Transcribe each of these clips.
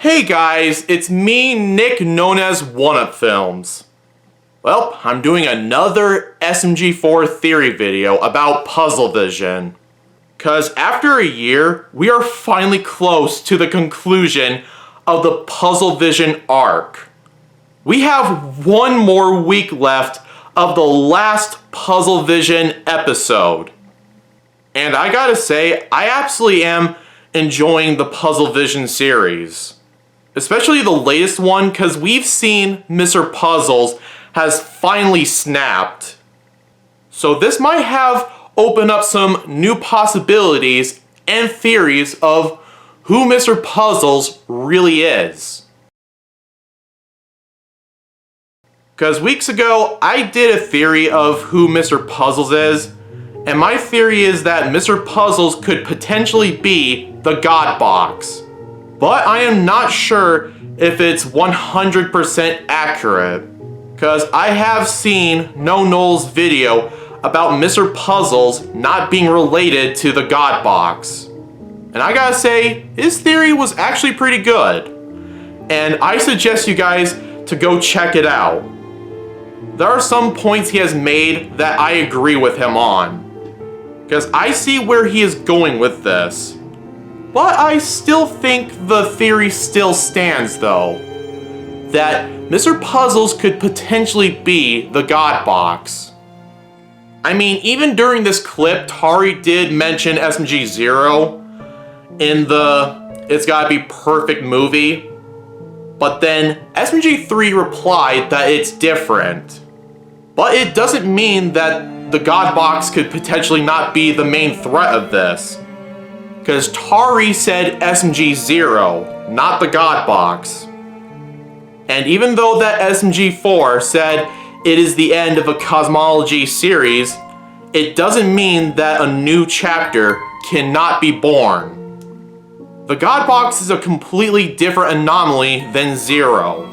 Hey guys, it's me, Nick, known as One Up Films. Well, I'm doing another SMG4 theory video about Puzzlevision. Cause after a year, we are finally close to the conclusion of the Puzzlevision arc. We have one more week left of the last Puzzlevision episode. And I gotta say, I absolutely am enjoying the Puzzlevision series. Especially the latest one, because we've seen Mr. Puzzles has finally snapped. So this might have opened up some new possibilities and theories of who Mr. Puzzles really is. Because weeks ago, I did a theory of who Mr. Puzzles is, and my theory is that Mr. Puzzles could potentially be the God Box. But I am not sure if it's 100% accurate, because I have seen No Null's video about Mr. Puzzles not being related to the God Box. And I gotta say, his theory was actually pretty good. And I suggest you guys to go check it out. There are some points he has made that I agree with him on, because I see where he is going with this. But I still think the theory still stands though, that Mr. Puzzles could potentially be the God Box. I mean, even during this clip, Tari did mention SMG4 in the It's Gotta Be Perfect movie, but then SMG3 replied that it's different. But it doesn't mean that the God Box could potentially not be the main threat of this. Because Tari said SMG4, not the God Box. And even though that SMG4 said it is the end of a cosmology series, it doesn't mean that a new chapter cannot be born. The God Box is a completely different anomaly than Zero.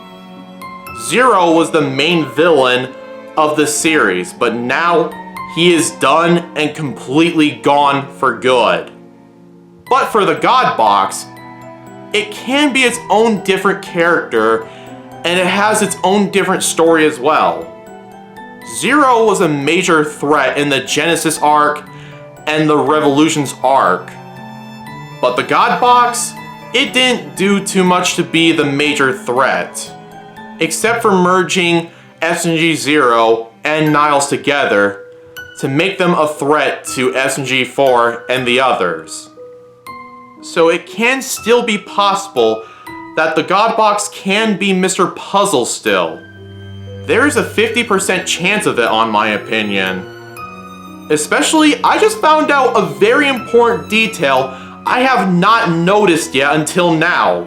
Zero was the main villain of the series, but now he is done and completely gone for good. But for the God Box, it can be its own different character, and it has its own different story as well. Zero was a major threat in the Genesis arc and the Revolutions arc. But the God Box, it didn't do too much to be the major threat, except for merging SMG4 and Niles together to make them a threat to SMG4 and the others. So it can still be possible that the God Box can be Mr. Puzzle still. There is a 50% chance of it, on my opinion. Especially, I just found out a very important detail I have not noticed yet until now.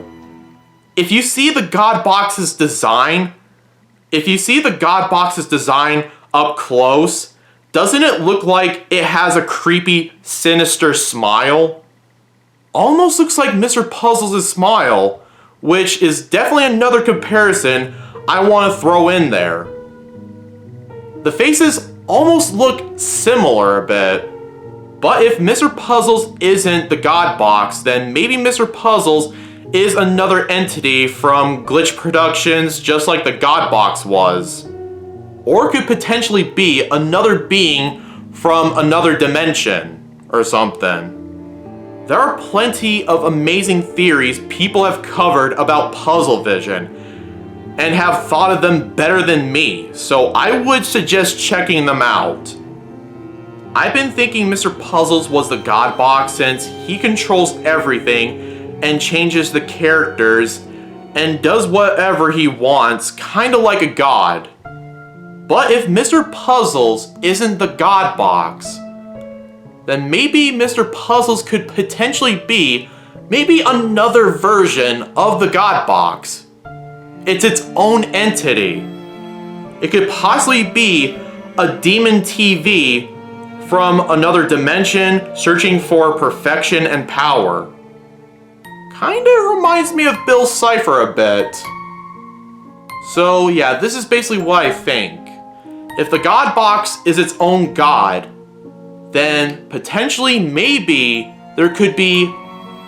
If you see the God Box's design, up close, doesn't it look like it has a creepy, sinister smile? Almost looks like Mr. Puzzles' smile, which is definitely another comparison I want to throw in there. The faces almost look similar a bit, but if Mr. Puzzles isn't the God Box, then maybe Mr. Puzzles is another entity from Glitch Productions, just like the God Box was. Or could potentially be another being from another dimension, or something. There are plenty of amazing theories people have covered about Puzzlevision, and have thought of them better than me, so I would suggest checking them out. I've been thinking Mr. Puzzles was the God Box since he controls everything and changes the characters and does whatever he wants, kinda like a god. But if Mr. Puzzles isn't the God Box, then maybe Mr. Puzzles could potentially be maybe another version of the God Box. It's its own entity. It could possibly be a demon TV from another dimension searching for perfection and power. Kinda reminds me of Bill Cipher a bit. So yeah, this is basically what I think. If the God Box is its own god, then potentially maybe there could be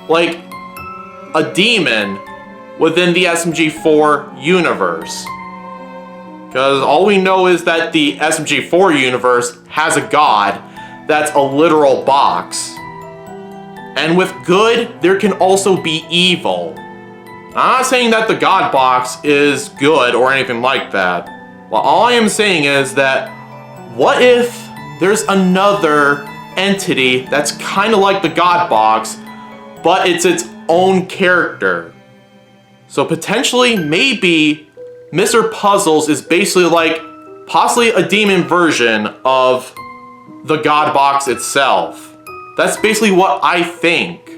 like a demon within the SMG4 universe. Because all we know is that the SMG4 universe has a god that's a literal box. And with good, there can also be evil. I'm not saying that the god box is good or anything like that. Well, all I am saying is that what if there's another entity that's kind of like the god box, but it's its own character? So potentially, maybe Mr. Puzzles is basically like possibly a demon version of the god box itself. That's basically what I think.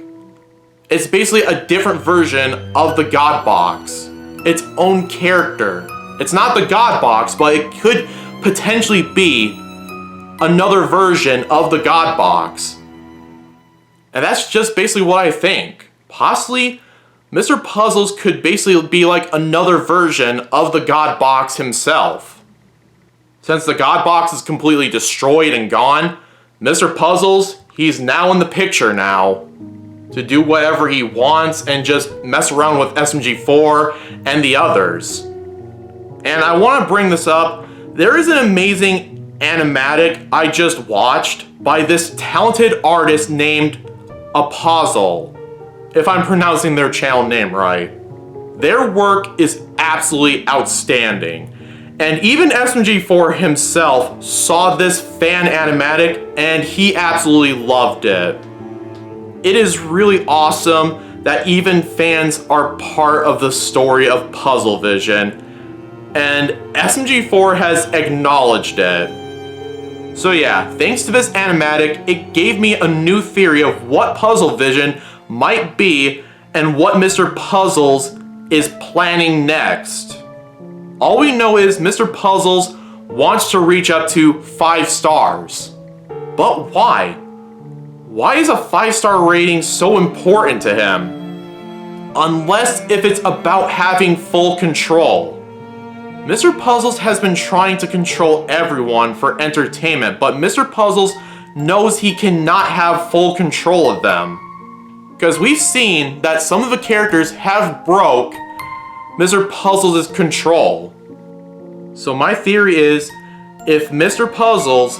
It's basically a different version of the god box, its own character. It's not the god box, but it could potentially be another version of the god box. And that's just basically what I think. Possibly Mr. Puzzles could basically be like another version of the god box himself. Since the god box is completely destroyed and gone, Mr. Puzzles, he's now in the picture now to do whatever he wants and just mess around with SMG4 and the others. And I want to bring this up. There is an amazing animatic I just watched by this talented artist named Puzzle, if I'm pronouncing their channel name right. Their work is absolutely outstanding. And even SMG4 himself saw this fan animatic and he absolutely loved it. It is really awesome that even fans are part of the story of Puzzlevision, and SMG4 has acknowledged it. So yeah, thanks to this animatic, it gave me a new theory of what Puzzlevision might be and what Mr. Puzzles is planning next. All we know is Mr. Puzzles wants to reach up to 5 stars. But why? Why is a 5-star rating so important to him? Unless if it's about having full control. Mr. Puzzles has been trying to control everyone for entertainment, but Mr. Puzzles knows he cannot have full control of them. Because we've seen that some of the characters have broke Mr. Puzzles' control. So my theory is, if Mr. Puzzles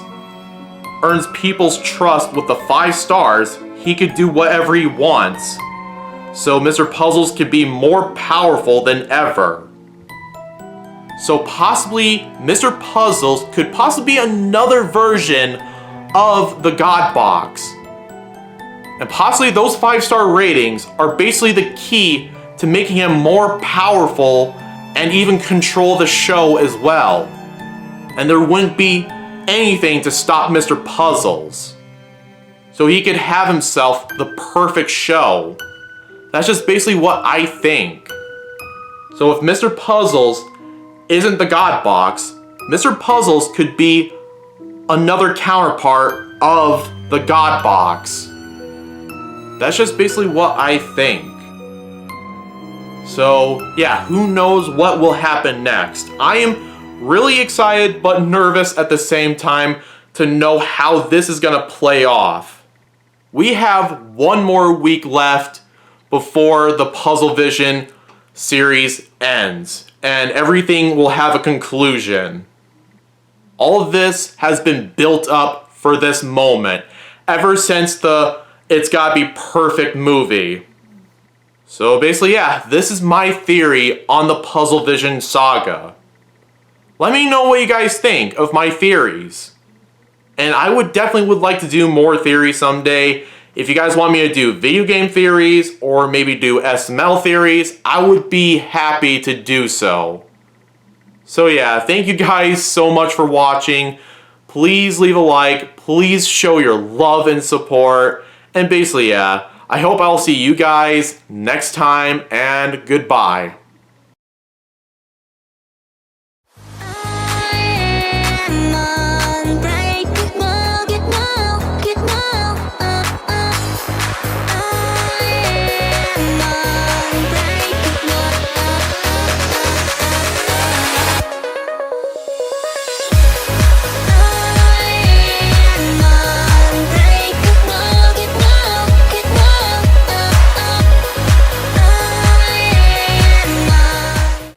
earns people's trust with the 5 stars, he could do whatever he wants. So Mr. Puzzles could be more powerful than ever. So possibly Mr. Puzzles could possibly be another version of the God Box. And possibly those 5-star ratings are basically the key to making him more powerful and even control the show as well. And there wouldn't be anything to stop Mr. Puzzles. So he could have himself the perfect show. That's just basically what I think. So if Mr. Puzzles isn't the God Box, Mr. Puzzles could be another counterpart of the God Box. That's just basically what I think. So yeah, who knows what will happen next. I am really excited but nervous at the same time to know how this is gonna play off. We have one more week left before the Puzzlevision series ends, and everything will have a conclusion. All of this has been built up for this moment, ever since the It's Gotta Be Perfect movie. So basically, yeah, this is my theory on the Puzzlevision saga. Let me know what you guys think of my theories. And I would definitely like to do more theories someday. If you guys want me to do video game theories or maybe do SML theories, I would be happy to do so. So yeah, thank you guys so much for watching. Please leave a like, please show your love and support. And basically, yeah, I hope I'll see you guys next time, and goodbye.